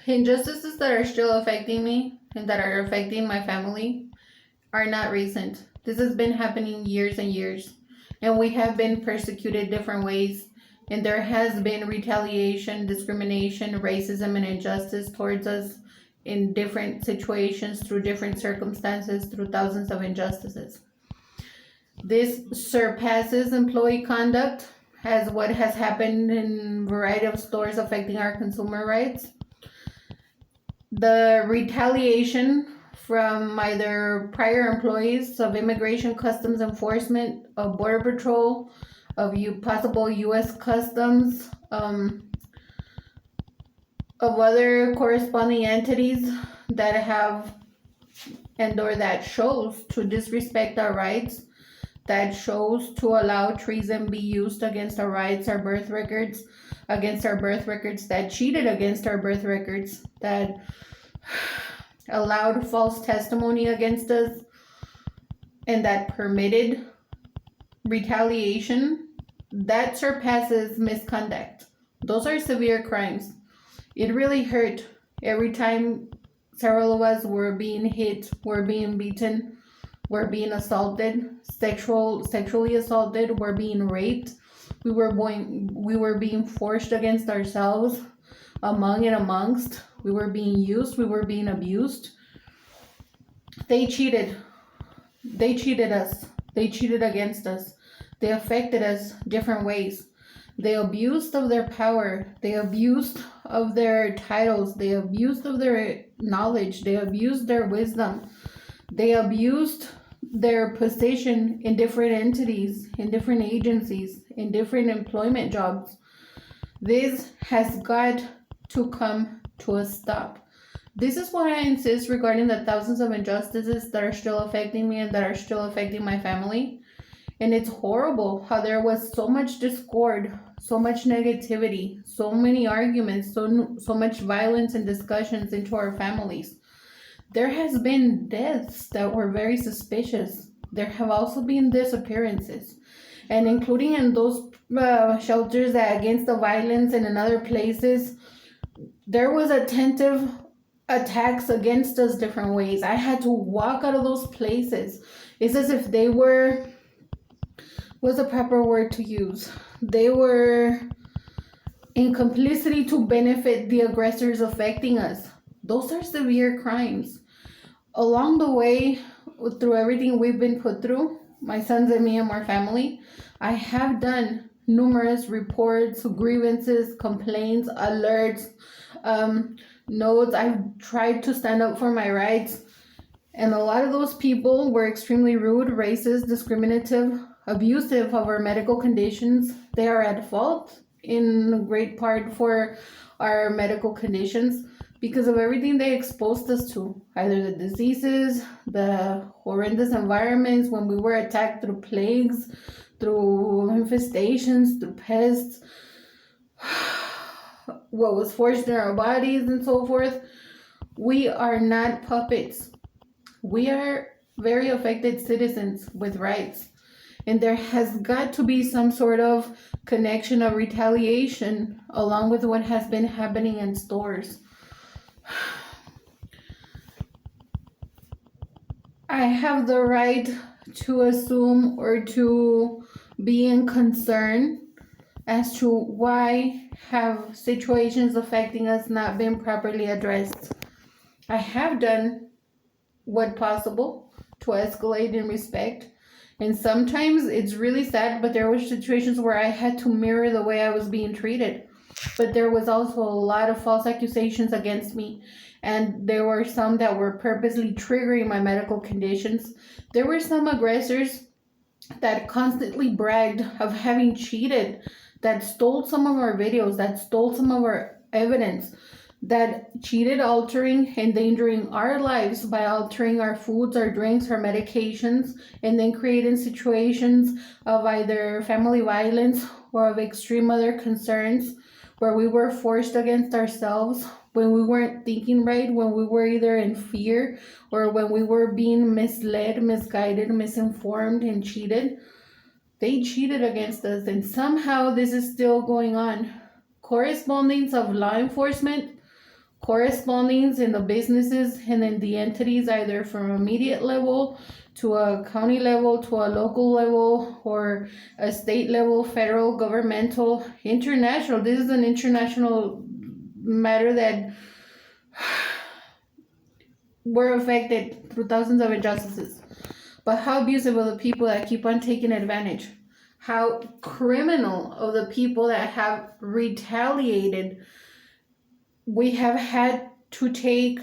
Injustices that are still affecting me and that are affecting my family are not recent. This has been happening years and years, and we have been persecuted different ways, and there has been retaliation, discrimination, racism, and injustice towards us in different situations, through different circumstances, through thousands of injustices. This surpasses employee conduct as what has happened in a variety of stores affecting our consumer rights. The retaliation from either prior employees of Immigration Customs Enforcement, of Border Patrol, of possible U.S. Customs, of other corresponding entities that have and or that shows to disrespect our rights, that shows to allow treason be used against our rights, our birth records, that cheated against our birth records, that allowed false testimony against us, and that permitted retaliation, that surpasses misconduct. Those are severe crimes. It really hurt every time several of us were being hit, were being beaten, were being assaulted, sexually assaulted, were being raped. We were being forced against ourselves, among and amongst. We were being used, we were being abused. They cheated us. They cheated against us. They affected us different ways. They abused of their power. They abused of their titles. They abused of their knowledge. They abused their wisdom. They abused their position in different entities, in different agencies, in different employment jobs. This has got to come to a stop. This is why I insist regarding the thousands of injustices that are still affecting me and that are still affecting my family. And it's horrible how there was so much discord, so much negativity, so many arguments, so much violence and discussions into our families. There has been deaths that were very suspicious. There have also been disappearances, and including in those shelters that against the violence and in other places, there was attentive attacks against us different ways. I had to walk out of those places. It's as if they were, what's the proper word to use? They were in complicity to benefit the aggressors affecting us. Those are severe crimes. Along the way, through everything we've been put through, my sons and me and my family, I have done numerous reports, grievances, complaints, alerts, notes. I've tried to stand up for my rights. And a lot of those people were extremely rude, racist, discriminative, abusive of our medical conditions. They are at fault in great part for our medical conditions because of everything they exposed us to, either the diseases, the horrendous environments, when we were attacked through plagues, through infestations, through pests, what was forced in our bodies and so forth. We are not puppets. We are very affected citizens with rights. And there has got to be some sort of connection of retaliation along with what has been happening in stores. I have the right to assume or to be in concern as to why have situations affecting us not been properly addressed. I have done what possible to escalate in respect. And sometimes it's really sad, but there were situations where I had to mirror the way I was being treated. But there was also a lot of false accusations against me. And there were some that were purposely triggering my medical conditions. There were some aggressors that constantly bragged of having cheated, that stole some of our videos, that stole some of our evidence, that cheated, altering, endangering our lives by altering our foods, our drinks, our medications, and then creating situations of either family violence or of extreme other concerns where we were forced against ourselves, when we weren't thinking right, when we were either in fear or when we were being misled, misguided, misinformed, and cheated. They cheated against us, and somehow this is still going on. Correspondence of law enforcement correspondings in the businesses and in the entities, either from immediate level to a county level to a local level or a state level, federal, governmental, international. This is an international matter that were affected through thousands of injustices. But how abusive are the people that keep on taking advantage? How criminal of the people that have retaliated. We have had to take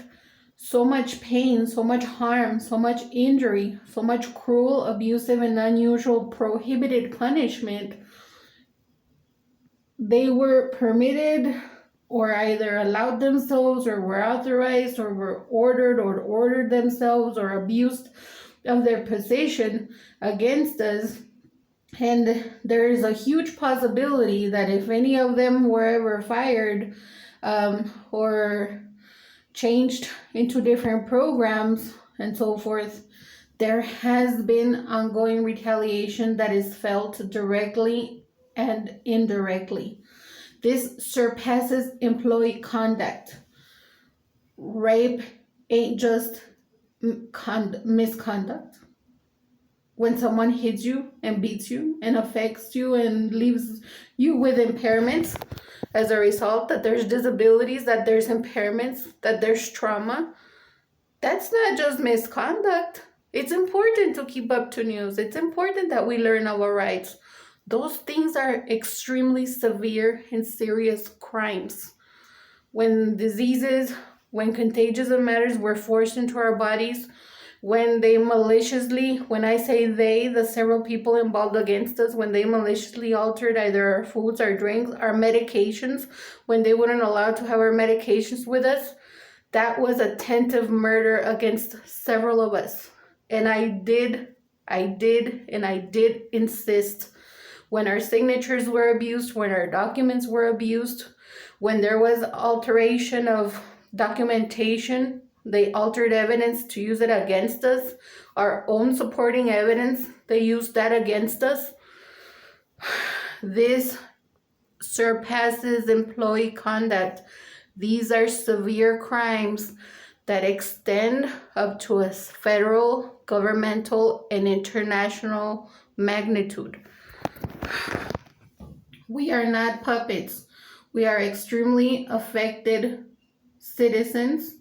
so much pain, so much harm, so much injury, so much cruel, abusive, and unusual prohibited punishment. They were permitted or either allowed themselves or were authorized or were ordered themselves or abused of their position against us. And there is a huge possibility that if any of them were ever fired or changed into different programs and so forth, there has been ongoing retaliation that is felt directly and indirectly. This surpasses employee conduct. Rape ain't just misconduct. When someone hits you and beats you and affects you and leaves you with impairments as a result, that there's disabilities, that there's impairments, that there's trauma, that's not just misconduct. It's important to keep up to news. It's important that we learn our rights. Those things are extremely severe and serious crimes. When diseases, when contagious matters were forced into our bodies, when they maliciously, when I say they, the several people involved against us, when they maliciously altered either our foods, our drinks, our medications, when they wouldn't allow to have our medications with us, that was attempted murder against several of us. And I did insist when our signatures were abused, when our documents were abused, when there was alteration of documentation, they altered evidence to use it against us. Our own supporting evidence, they used that against us. This surpasses employee conduct. These are severe crimes that extend up to a federal, governmental, and international magnitude. We are not puppets. We are extremely affected citizens.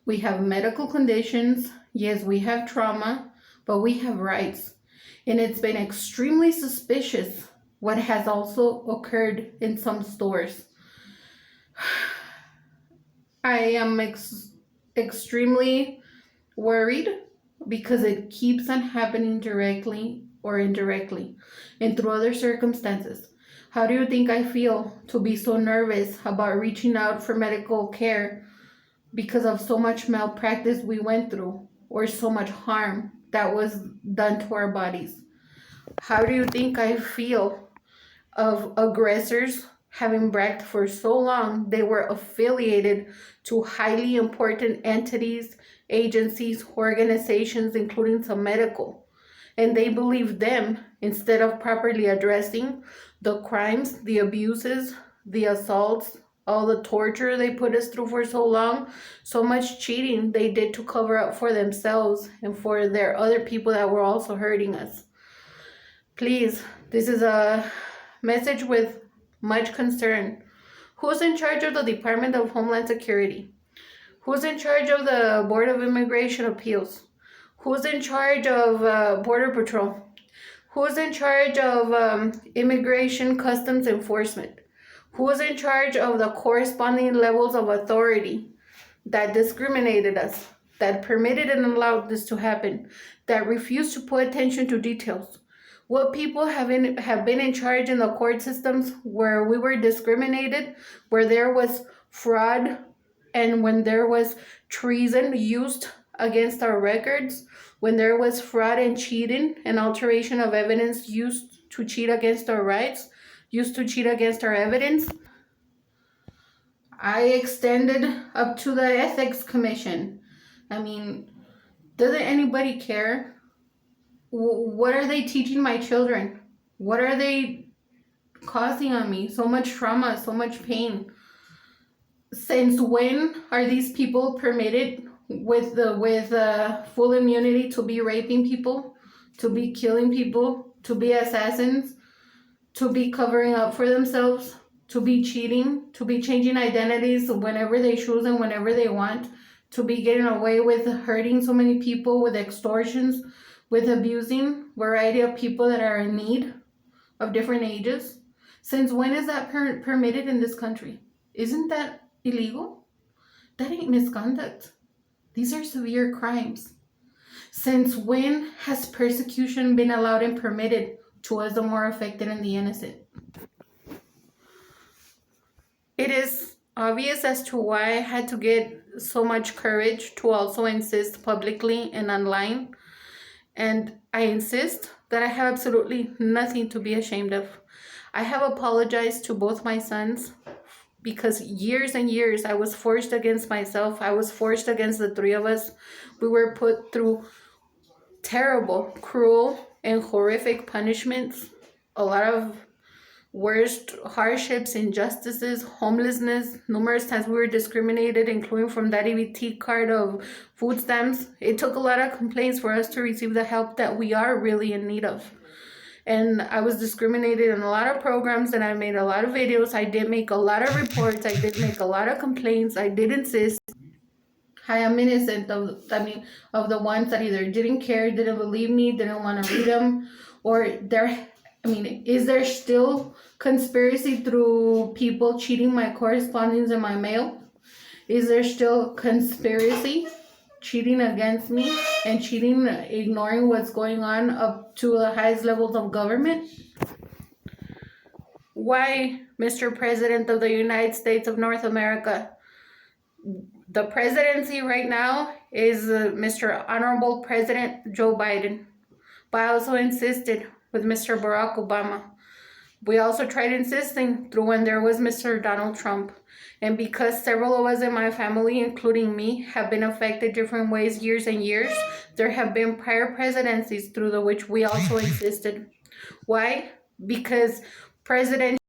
We have medical conditions. Yes, we have trauma, but we have rights. And it's been extremely suspicious what has also occurred in some stores. I am extremely worried because it keeps on happening directly or indirectly and through other circumstances. How do you think I feel to be so nervous about reaching out for medical care because of so much malpractice we went through or so much harm that was done to our bodies? How do you think I feel of aggressors having bragged for so long they were affiliated to highly important entities, agencies, organizations, including some medical, and they believed them instead of properly addressing the crimes, the abuses, the assaults, all the torture they put us through for so long, so much cheating they did to cover up for themselves and for their other people that were also hurting us. Please, this is a message with much concern. Who's in charge of the Department of Homeland Security? Who's in charge of the Board of Immigration Appeals? Who's in charge of Border Patrol? Who's in charge of Immigration Customs Enforcement? Who's in charge of the corresponding levels of authority that discriminated us, that permitted and allowed this to happen, that refused to pay attention to details? What people have been in charge in the court systems where we were discriminated, where there was fraud, and when there was treason used against our records, when there was fraud and cheating and alteration of evidence used to cheat against our rights, used to cheat against our evidence? I extended up to the Ethics Commission. I mean, doesn't anybody care? What are they teaching my children? What are they causing on me? So much trauma, so much pain. Since when are these people permitted with full immunity to be raping people, to be killing people, to be assassins, to be covering up for themselves, to be cheating, to be changing identities whenever they choose and whenever they want, to be getting away with hurting so many people, with extortions, with abusing variety of people that are in need of different ages? Since when is that permitted in this country? Isn't that illegal? That ain't misconduct. These are severe crimes. Since when has persecution been allowed and permitted to us, the more affected and the innocent? It is obvious as to why I had to get so much courage to also insist publicly and online. And I insist that I have absolutely nothing to be ashamed of. I have apologized to both my sons because years and years I was forced against myself. I was forced against the three of us. We were put through terrible, cruel, and horrific punishments. A lot of worst hardships, injustices, homelessness. Numerous times we were discriminated, including from that EBT card of food stamps. It took a lot of complaints for us to receive the help that we are really in need of. And I was discriminated in a lot of programs, and I made a lot of videos. I did make a lot of reports. I did make a lot of complaints. I did insist. I am innocent of the ones that either didn't care, didn't believe me, didn't want to read them, or is there still conspiracy through people cheating my correspondence in my mail? Is there still conspiracy cheating against me and cheating, ignoring what's going on up to the highest levels of government? Why, Mr. President of the United States of North America? The presidency right now is Mr. Honorable President Joe Biden. But I also insisted with Mr. Barack Obama. We also tried insisting through when there was Mr. Donald Trump. And because several of us in my family, including me, have been affected different ways years and years, there have been prior presidencies through which we also insisted. Why? Because President